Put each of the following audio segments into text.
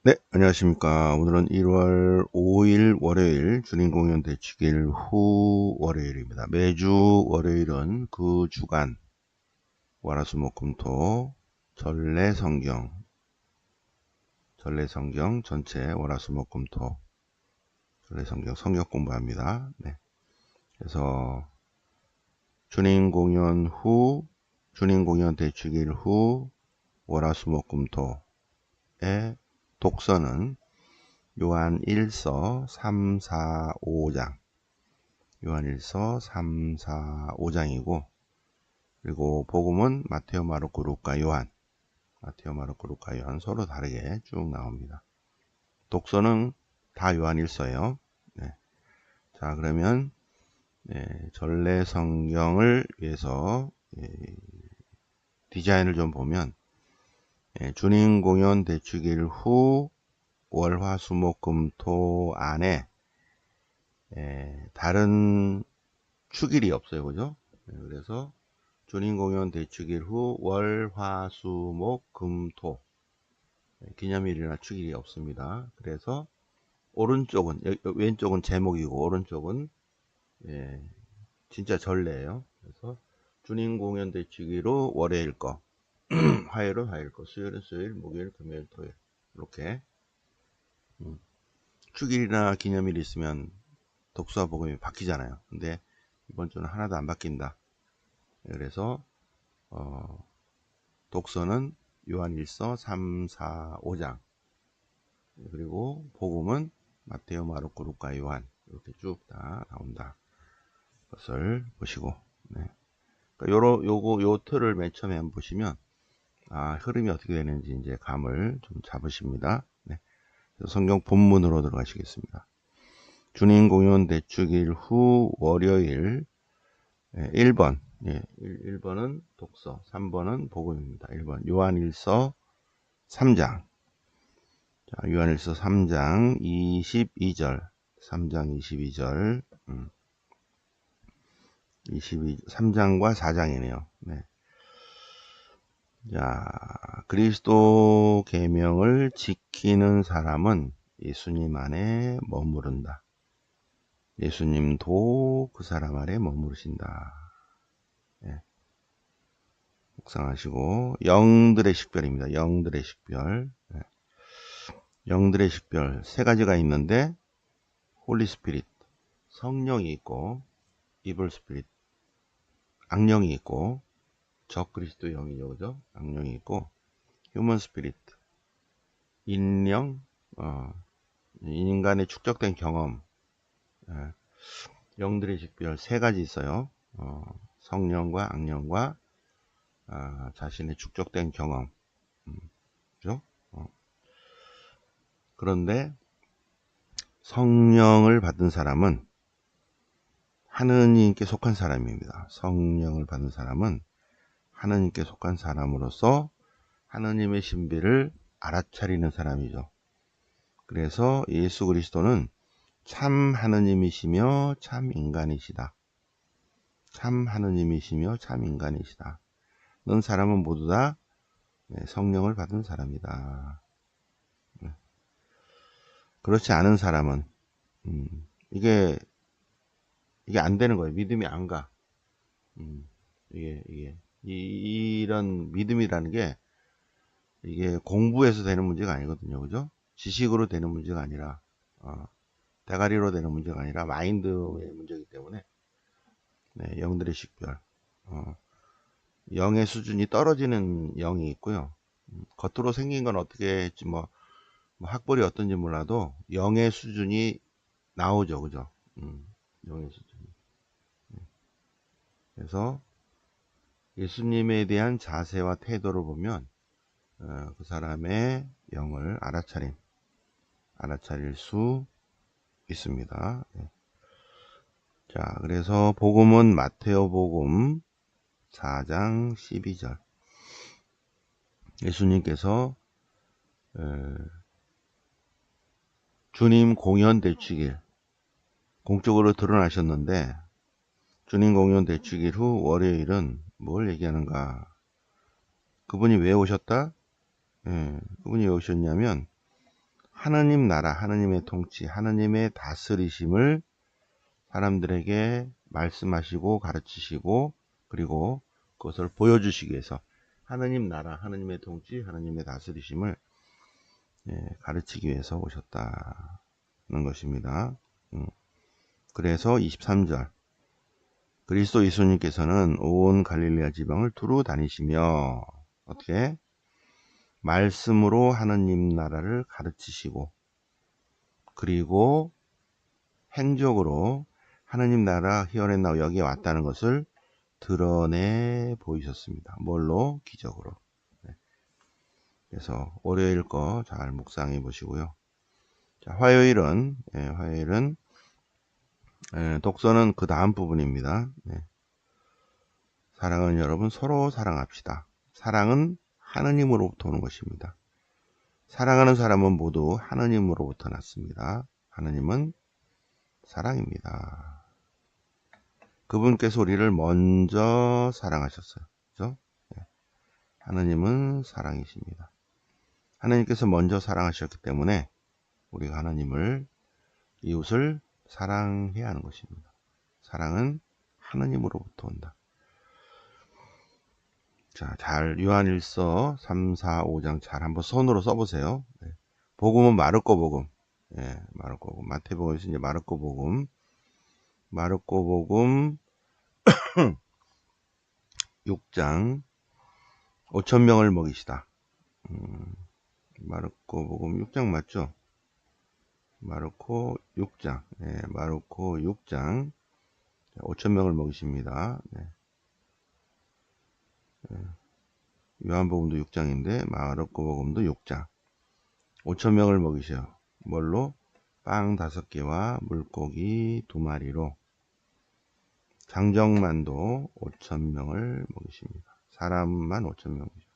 네, 안녕하십니까. 오늘은 1월 5일 월요일 주님 공연 대축일 후 월요일입니다. 매주 월요일은 그 주간 월화수목금토 전례성경 전체 월화수목금토 전례성경 성역 공부합니다. 네. 그래서 주님 공연 대축일 후 월화수목금토의 독서는 요한 1서 3, 4, 5장 요한일서 3, 4, 5장이고 그리고 복음은 마테오, 마르코, 루카, 요한 서로 다르게 쭉 나옵니다. 독서는 다 요한일서예요. 네. 자, 그러면 전래 성경을 위해서 디자인을 좀 보면 주님 공연 대축일 후 월화수목금토 안에 다른 축일이 없어요. 그죠? 그래서 주님 공연 대축일 후 월, 화, 수, 목, 금, 토 기념일이나 축일이 없습니다. 그래서 왼쪽은 제목이고 오른쪽은 진짜 전례예요. 그래서 주님 공연 대축일로 월요일 거, 화요일은 화요일 거, 수요일은 수요일, 목요일, 금요일, 토요일 이렇게 축일이나 기념일이 있으면 독서와 복음이 바뀌잖아요. 근데 이번 주는 하나도 안 바뀐다. 그래서 독서는 요한일서 3, 4, 5장 그리고 복음은 마테오, 마르코, 루카, 요한 이렇게 쭉 다 나온다. 것을 보시고 그러니까 요 틀을 맨 처음에 한번 보시면 흐름이 어떻게 되는지 이제 감을 좀 잡으십니다. 네. 성경 본문으로 들어가시겠습니다. 주님 공연 대축일 후 월요일 1번 1번은 독서 3번은 복음입니다. 1번 요한일서 3장 요한일서 3장 22절 3장 22절 3장과 4장이네요. 네. 자, 그리스도 계명을 지키는 사람은 예수님 안에 머무른다. 예수님도 그 사람 안에 머무르신다. 네. 묵상하시고 영들의 식별입니다. 영들의 식별. 네. 영들의 식별 세 가지가 있는데 홀리 스피릿 성령이 있고 이블 스피릿 악령이 있고 적 그리스도 영이죠. 그죠? 악령이 있고 휴먼 스피릿 인령 인간의 축적된 경험 영들의 식별 세 가지 있어요. 성령과 악령과 자신의 축적된 경험 그죠? 그런데 성령을 받은 사람은 하느님께 속한 사람입니다. 성령을 받은 사람은 하느님께 속한 사람으로서 하느님의 신비를 알아차리는 사람이죠. 그래서 예수 그리스도는 참 하느님이시며 참 인간이시다. 참 하느님이시며 참 인간이시다. 넌 사람은 모두 다 성령을 받은 사람이다. 그렇지 않은 사람은 이게 안 되는 거예요. 믿음이 안 가. 이런 믿음이라는 게 이게 공부해서 되는 문제가 아니거든요. 그죠? 지식으로 되는 문제가 아니라 대가리로 되는 문제가 아니라 마인드의 문제이기 때문에 영들의 식별 영의 수준이 떨어지는 영이 있고요. 겉으로 생긴 건 어떻게 했지 뭐 학벌이 어떤지 몰라도 영의 수준이 나오죠. 그죠? 영의 수준이. 그래서 예수님에 대한 자세와 태도를 보면 그 사람의 영을 알아차릴 수 있습니다. 자, 그래서 복음은 마테오 복음 4장 12절. 예수님께서 주님 공연 대축일 공적으로 드러나셨는데 주님 공연 대축일 후 월요일은 뭘 얘기하는가? 그분이 왜 오셨다? 그분이 왜 오셨냐면 하느님 나라, 하느님의 통치, 하느님의 다스리심을 사람들에게 말씀하시고 가르치시고 그리고 그것을 보여주시기 위해서 하느님 나라, 하느님의 통치, 하느님의 다스리심을 가르치기 위해서 오셨다는 것입니다. 그래서 23절 그리스도 예수님께서는 온 갈릴레아 지방을 두루 다니시며 어떻게? 말씀으로 하느님 나라를 가르치시고 그리고 행적으로 하느님 나라 히어앤나우 여기에 왔다는 것을 드러내 보이셨습니다. 뭘로? 기적으로. 그래서 월요일 거 잘 묵상해 보시고요. 자, 화요일은 독서는 그 다음 부분입니다. 사랑하는 여러분 서로 사랑합시다. 사랑은 하느님으로부터 오는 것입니다. 사랑하는 사람은 모두 하느님으로부터 났습니다. 하느님은 사랑입니다. 그분께서 우리를 먼저 사랑하셨어요. 그죠? 하느님은 사랑이십니다. 하느님께서 먼저 사랑하셨기 때문에 우리가 하나님을, 이웃을 사랑해야 하는 것입니다. 사랑은 하느님으로부터 온다. 자, 잘 요한일서 3, 4, 5장 잘 한번 손으로 써보세요. 복음은 마르코 복음. 마르코 복음. 마태복음에서 이제 마르코 복음. 마르코 복음 6장 5,000명을 먹이시다. 마르코 복음 6장 맞죠? 마르코 6장. 마르코 6장 5,000명을 먹이십니다. 요한복음도 6장인데 마르코 복음도 6장 5,000명을 먹이셔요. 뭘로? 빵 5개와 물고기 2마리로. 장정만도 5,000명을 먹이십니다. 사람만 5,000명이죠.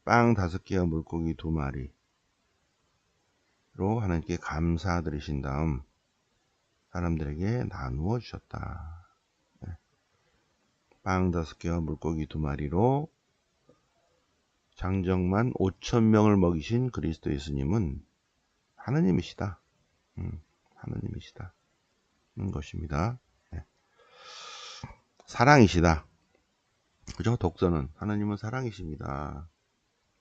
빵 5개와 물고기 2마리로 하나님께 감사드리신 다음 사람들에게 나누어 주셨다. 빵 5개와 물고기 2마리로 장정만 5,000명을 먹이신 그리스도 예수님은 하느님이시다. 하느님이시다. 는 것입니다. 사랑이시다. 그죠? 독서는 하나님은 사랑이십니다.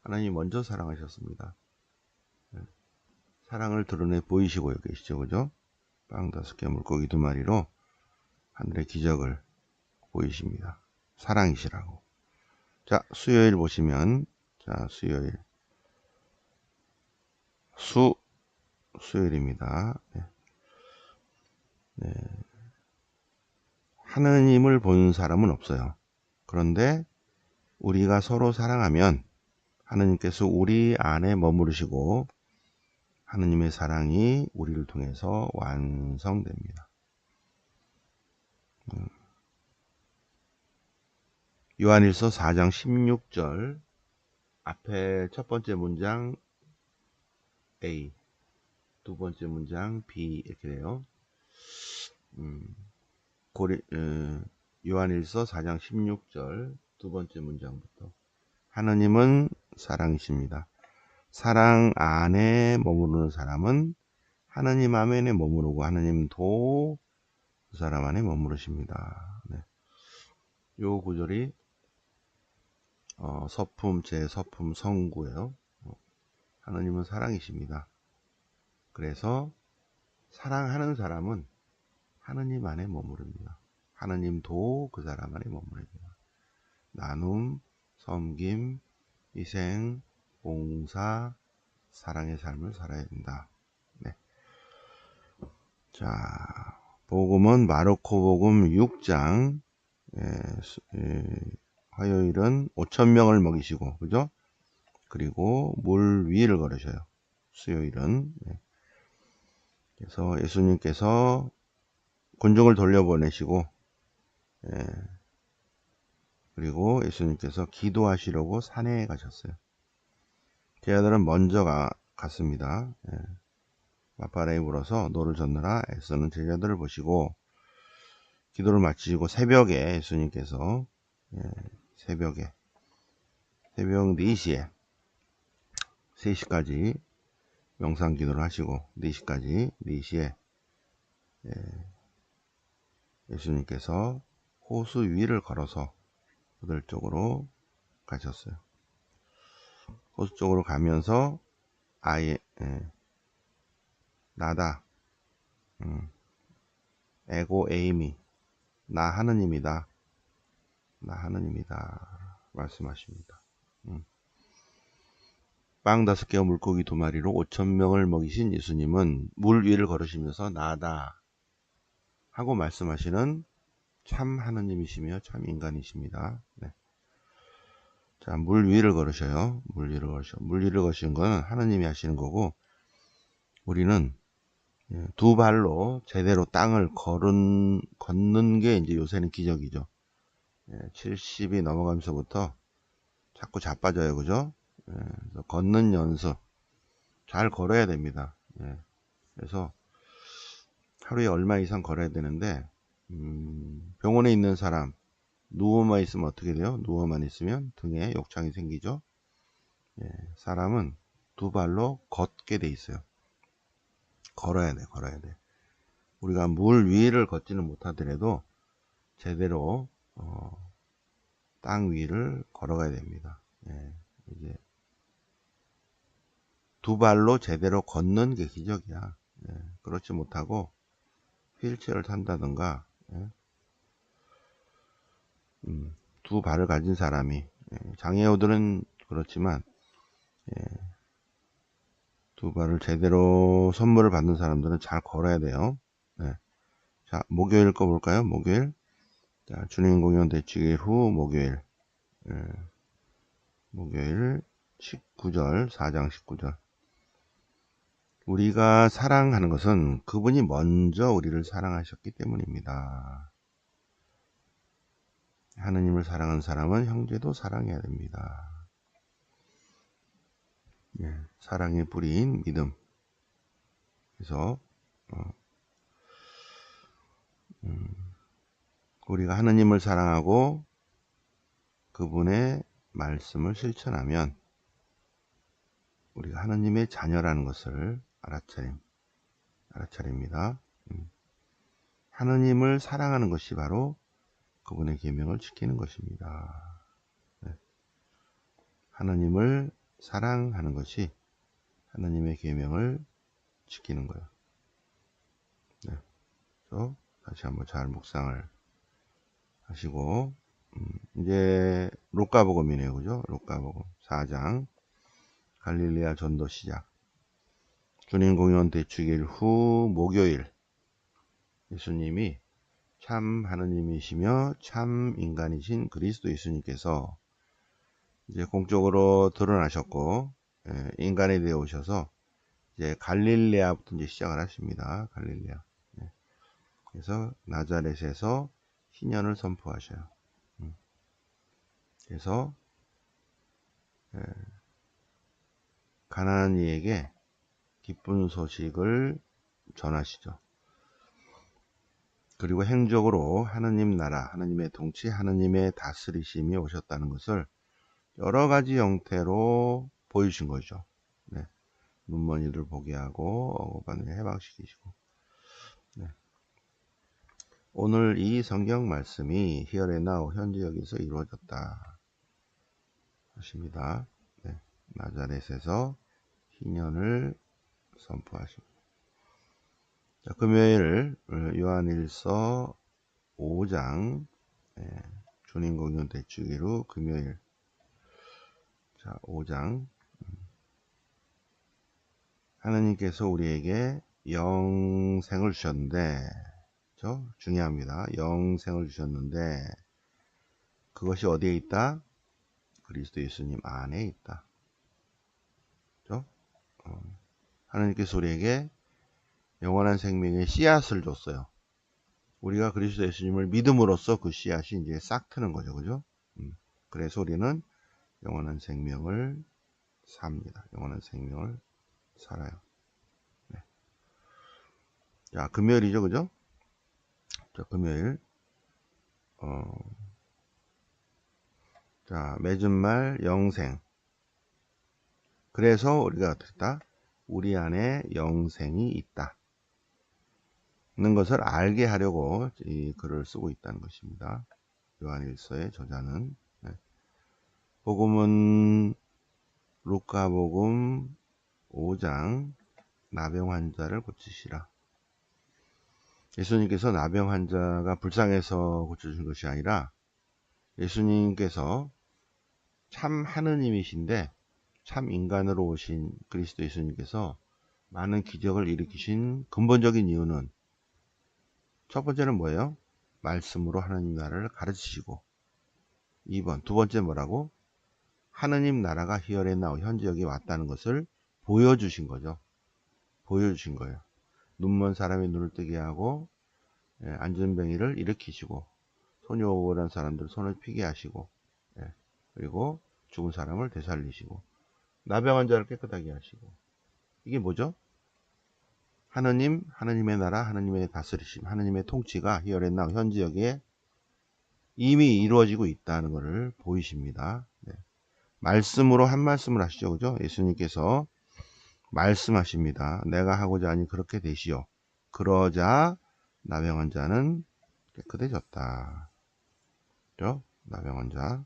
하나님이 먼저 사랑하셨습니다. 사랑을 드러내 보이시고 계시죠. 그죠? 빵 5개 물고기 2마리로 하늘의 기적을 보이십니다. 사랑이시라고. 자, 수요일 보시면, 자, 수요일. 수요일입니다. 하느님을 본 사람은 없어요. 그런데 우리가 서로 사랑하면 하느님께서 우리 안에 머무르시고 하느님의 사랑이 우리를 통해서 완성됩니다. 요한일서 4장 16절 앞에 첫 번째 문장 A, 두 번째 문장 B 이렇게 돼요. 요한일서 4장 16절 두 번째 문장부터 하느님은 사랑이십니다. 사랑 안에 머무르는 사람은 하느님 안에 머무르고 하느님도 그 사람 안에 머무르십니다. 요 구절이 서품 제 서품 성구예요. 하느님은 사랑이십니다. 그래서 사랑하는 사람은 하느님 안에 머무릅니다. 하느님도 그 사람 안에 머무릅니다. 나눔, 섬김, 희생, 봉사, 사랑의 삶을 살아야 된다. 자, 복음은 마르코 복음 6장. 화요일은 5,000명을 먹이시고, 그죠? 그리고 물 위를 걸으셔요. 수요일은. 그래서 예수님께서 군중을 돌려보내시고, 그리고 예수님께서 기도하시려고 산에 가셨어요. 제자들은 먼저 갔습니다. 마파라에 물어서 노를 젓느라 애쓰는 제자들을 보시고 기도를 마치시고 새벽에 예수님께서 새벽 4시에 3시까지 명상 기도를 하시고 4시까지 4시에 예수님께서 호수 위를 걸어서 그들 쪽으로 가셨어요. 호수 쪽으로 가면서 아예 나다 에고 에이미 나 하느님이다 나 하느님이다 말씀하십니다. 빵 5개와 물고기 2마리로 5,000명을 먹이신 예수님은 물 위를 걸으시면서 나다 하고 말씀하시는 참 하느님이시며 참 인간이십니다. 네. 자, 물 위를 걸으셔요. 물 위를 거시는 건 하느님이 하시는 거고, 우리는 두 발로 제대로 땅을 걷는 게 이제 요새는 기적이죠. 70이 넘어가면서부터 자꾸 자빠져요. 그죠? 그래서 걷는 연습 잘 걸어야 됩니다. 그래서 하루에 얼마 이상 걸어야 되는데 병원에 있는 사람 누워만 있으면 어떻게 돼요? 누워만 있으면 등에 욕창이 생기죠. 사람은 두 발로 걷게 돼 있어요. 걸어야 돼. 우리가 물 위를 걷지는 못하더라도 제대로 땅 위를 걸어가야 됩니다. 이제 두 발로 제대로 걷는 게 기적이야. 그렇지 못하고 휠체어를 탄다든가 두 발을 가진 사람이 장애우들은 그렇지만 두 발을 제대로 선물을 받는 사람들은 잘 걸어야 돼요. 자, 목요일 거 볼까요? 목요일. 자, 주님 공연 대축일 후 목요일. 목요일 19절, 4장 19절. 우리가 사랑하는 것은 그분이 먼저 우리를 사랑하셨기 때문입니다. 하느님을 사랑하는 사람은 형제도 사랑해야 됩니다. 사랑의 뿌리인 믿음. 그래서 우리가 하느님을 사랑하고 그분의 말씀을 실천하면 우리가 하느님의 자녀라는 것을 알아차립니다. 하느님을 사랑하는 것이 바로 그분의 계명을 지키는 것입니다. 하느님을 사랑하는 것이 하느님의 계명을 지키는 거예요. 그래서 다시 한번 잘 묵상을 하시고 이제 루카복음이네요. 그죠? 루카복음 4장 갈릴레아 전도 시작. 주님 공연 대축일 후 목요일 예수님이 참 하느님이시며 참 인간이신 그리스도 예수님께서 이제 공적으로 드러나셨고 인간에 되어 오셔서 이제 갈릴레아부터 이제 시작을 하십니다. 갈릴레아. 그래서 나자렛에서 희년을 선포하셔요. 그래서 가나안이에게 기쁜 소식을 전하시죠. 그리고 행적으로 하느님 나라, 하느님의 통치, 하느님의 다스리심이 오셨다는 것을 여러 가지 형태로 보여주신 거죠. 눈먼이를 보게 하고 억울반을 해방시키시고. 오늘 이 성경 말씀이 Here and Now 현재 여기서 이루어졌다 하십니다. 나자렛에서 희년을 선포하십니다. 자, 금요일 요한일서 5장 주님 공연 대축일 후 금요일. 자, 5장 하나님께서 우리에게 영생을 주셨는데 중요합니다. 영생을 주셨는데 그것이 어디에 있다? 그리스도 예수님 안에 있다. 그렇죠? 하나님께서 우리에게 영원한 생명의 씨앗을 줬어요. 우리가 그리스도 예수님을 믿음으로써 그 씨앗이 이제 싹 트는 거죠. 그죠? 그래서 우리는 영원한 생명을 삽니다. 영원한 생명을 살아요. 자, 금요일이죠. 그죠? 자, 금요일. 자, 맺은 말 영생. 그래서 우리가 어떻게 했다? 우리 안에 영생이 있다 는 것을 알게 하려고 이 글을 쓰고 있다는 것입니다. 요한일서의 저자는. 네. 복음은 루카복음 5장 나병 환자를 고치시라. 예수님께서 나병 환자가 불쌍해서 고쳐준 것이 아니라 예수님께서 참 하느님이신데 참 인간으로 오신 그리스도 예수님께서 많은 기적을 일으키신 근본적인 이유는 첫 번째는 뭐예요? 말씀으로 하나님 나라를 가르치시고 2번 두 번째 뭐라고? 하느님 나라가 히어레 나우 현재 여기 왔다는 것을 보여주신 거죠. 보여주신 거예요. 눈먼 사람의 눈을 뜨게 하고 안전병이를 일으키시고 소녀오란 사람들 손을 피게 하시고 그리고 죽은 사람을 되살리시고 나병 환자를 깨끗하게 하시고 이게 뭐죠? 하느님, 하느님의 나라, 하느님의 다스리심, 하느님의 통치가 히어레나우 현지 여기에 이미 이루어지고 있다는 것을 보이십니다. 네. 말씀으로 한 말씀을 하시죠. 그죠? 예수님께서 말씀하십니다. 내가 하고자 하니 그렇게 되시오. 그러자 나병 환자는 깨끗해졌다. 그죠? 나병 환자.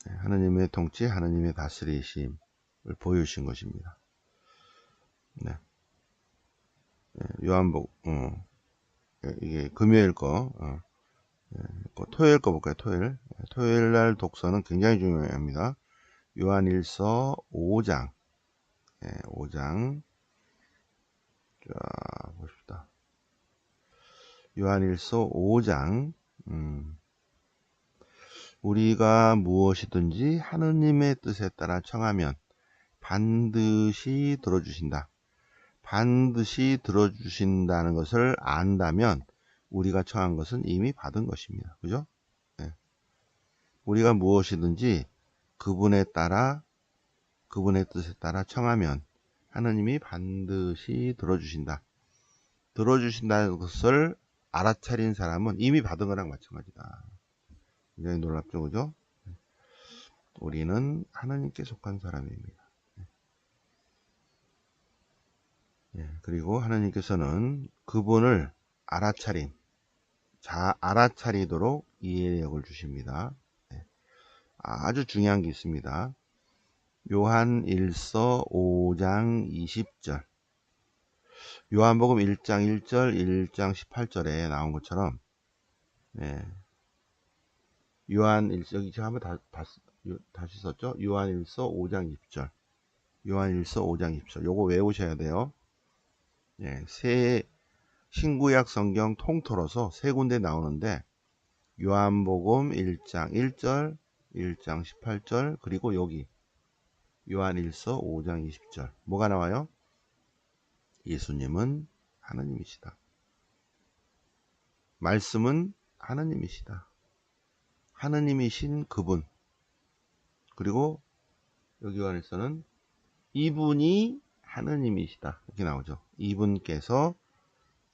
네. 하느님의 통치, 하느님의 다스리심을 보여주신 것입니다. 네. 요한복, 이게 금요일 거, 토요일 거 볼까요? 토요일 날 독서는 굉장히 중요합니다. 요한일서 5장, 5장, 자, 봅시다. 요한일서 5장, 우리가 무엇이든지 하느님의 뜻에 따라 청하면 반드시 들어주신다. 반드시 들어주신다는 것을 안다면 우리가 청한 것은 이미 받은 것입니다. 그죠? 네. 우리가 무엇이든지 그분의 뜻에 따라 청하면 하느님이 반드시 들어주신다. 들어주신다는 것을 알아차린 사람은 이미 받은 거랑 마찬가지다. 굉장히 놀랍죠, 그죠? 우리는 하나님께 속한 사람입니다. 그리고 하나님께서는 그분을 알아차리도록 이해력을 주십니다. 아주 중요한 게 있습니다. 요한 1서 5장 20절, 요한복음 1장 1절, 1장 18절에 나온 것처럼, 요한 1서, 여기 제가 한번 다시 썼죠? 요한 1서 5장 20절, 요한 1서 5장 20절, 요거 외우셔야 돼요. 신구약 성경 통틀어서 세 군데 나오는데, 요한복음 1장 1절, 1장 18절, 그리고 여기 요한일서 5장 20절. 뭐가 나와요? 예수님은 하나님이시다. 말씀은 하나님이시다. 하나님이신 그분. 그리고 여기 요한일서는 이분이 하나님이시다. 이렇게 나오죠. 이분께서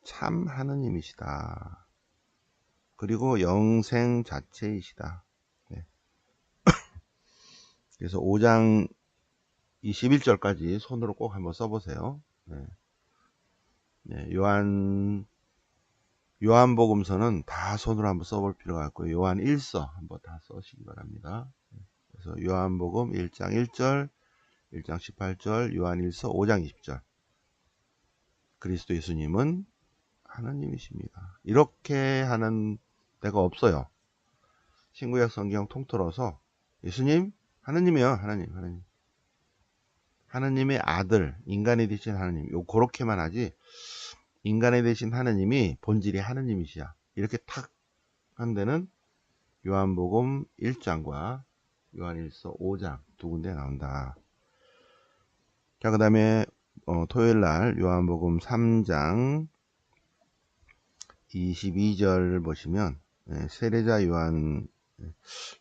참 하나님이시다. 그리고 영생 자체이시다. 그래서 5장 21절까지 손으로 꼭 한번 써보세요. 요한복음서는 다 손으로 한번 써볼 필요가 있고요. 요한 1서 한번 다 써시기 바랍니다. 그래서 요한복음 1장 1절, 1장 18절, 요한 1서 5장 20절. 그리스도 예수님은 하나님이십니다. 이렇게 하는 데가 없어요. 신구약 성경 통틀어서 예수님, 하나님이요. 하나님. 하나님의 아들, 인간이 되신 하나님. 그렇게만 하지, 인간이 되신 하나님이 본질이 하나님이시야. 이렇게 탁 한 데는 요한복음 1장과 요한일서 5장 두 군데 나온다. 자, 그 다음에 토요일 날 요한복음 3장 22절 보시면 세례자 요한,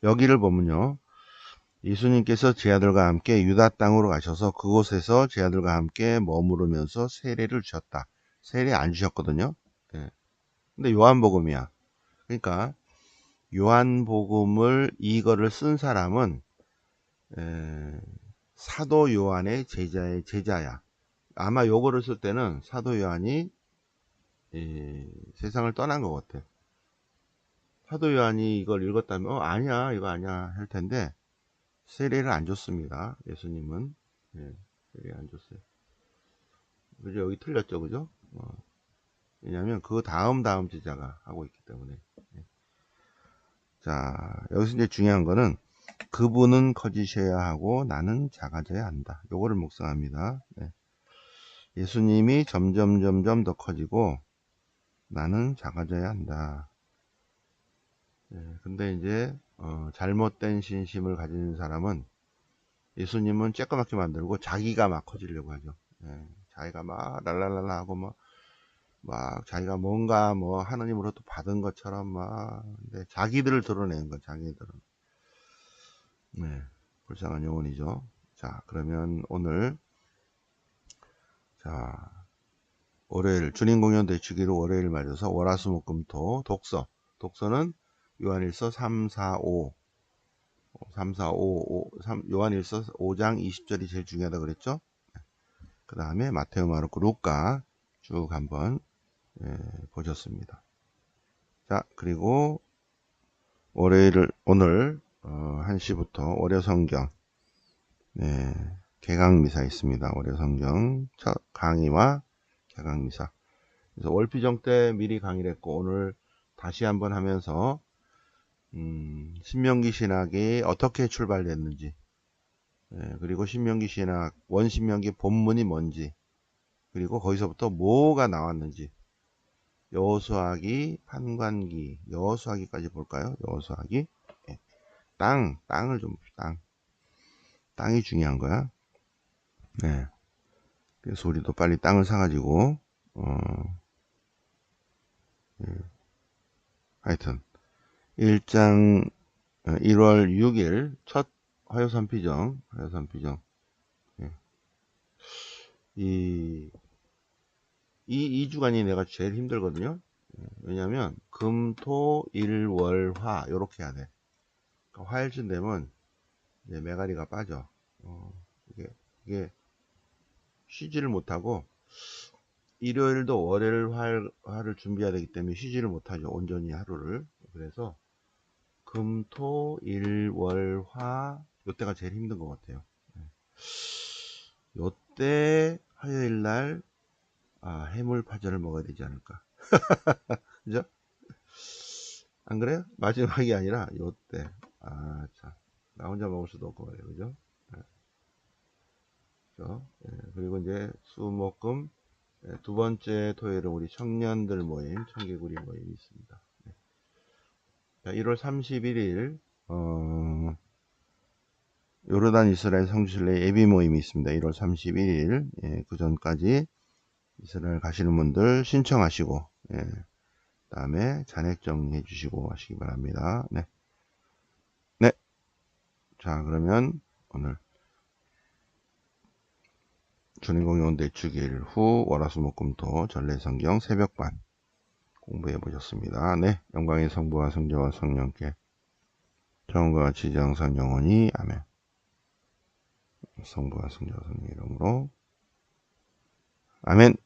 여기를 보면요, 예수님께서 제 아들과 함께 유다 땅으로 가셔서 그곳에서 제 아들과 함께 머무르면서 세례를 주셨다. 세례 안 주셨거든요. 근데 요한복음이야. 그러니까 요한복음을 이거를 쓴 사람은 사도 요한의 제자의 제자야. 아마 요거를 쓸 때는 사도 요한이 세상을 떠난 것 같아. 사도 요한이 이걸 읽었다면 아니야 이거 아니야 할 텐데 세례를 안 줬습니다. 예수님은 세례 안 줬어요. 그죠? 여기 틀렸죠, 그죠? 왜냐하면 그 다음 제자가 하고 있기 때문에. 자, 여기서 이제 중요한 거는 그분은 커지셔야 하고 나는 작아져야 한다. 요거를 묵상합니다. 예수님이 점점 더 커지고 나는 작아져야 한다. 근데 이제 잘못된 신심을 가진 사람은 예수님은 쬐끄맣게 만들고 자기가 막 커지려고 하죠. 자기가 막 랄랄랄라 하고 막 자기가 뭔가 뭐 하나님으로부터 받은 것처럼 막 근데 자기들을 드러내는 거 자기들은. 불쌍한 영혼이죠. 자, 그러면 오늘 자 월요일 주님 공연 대축일로 월요일 맞아서 월화수목금토 독서는 요한일서 3, 4, 5 요한일서 5장 20절이 제일 중요하다 그랬죠. 그 다음에 마테오, 마르코, 루카 쭉 한번 보셨습니다. 자, 그리고 월요일 오늘 1시부터 월요성경 개강미사 있습니다. 월요성경 첫 강의와 개강미사. 그래서 월피정 때 미리 강의를 했고 오늘 다시 한번 하면서 신명기 신학이 어떻게 출발됐는지 그리고 신명기 신학 원신명기 본문이 뭔지 그리고 거기서부터 뭐가 나왔는지 여호수아기, 판관기, 여호수아기까지 볼까요? 여호수아기 땅을 좀 땅이 중요한 거야. 그래서 우리도 빨리 땅을 사가지고 하여튼 1장 1월 6일 첫 화요선피정 이 2주간이 내가 제일 힘들거든요. 왜냐면 금, 토, 일, 월, 화 요렇게 해야 돼. 그러니까 화요일쯤 되면 이제 메가리가 빠져. 이게 쉬지를 못하고 일요일도 월요일 화를 준비해야 되기 때문에 쉬지를 못하죠. 온전히 하루를. 그래서 금, 토, 일, 월, 화 요때가 제일 힘든 것 같아요. 요때 화요일 날 해물파전을 먹어야 되지 않을까. 그죠? 안 그래요? 마지막이 아니라 요때. 참. 나 혼자 먹을 수도 없고 말이에요. 그죠? 그죠? 그리고 이제 수목금 두 번째 토요일은 우리 청년들 모임, 청개구리 모임이 있습니다. 자, 1월 31일 요르단 이스라엘 성지순례 예비 모임이 있습니다. 1월 31일 그 전까지 이스라엘 가시는 분들 신청하시고 다음에 잔액 정리해 주시고 하시기 바랍니다. 네. 자, 그러면 오늘 주님공연 대축일 후 월화수목금토 전래성경 새벽반 공부해 보셨습니다. 네, 영광의 성부와 성자와 성령께 정과 같이 영상 영원히 아멘. 성부와 성자와 성령 이름으로 아멘.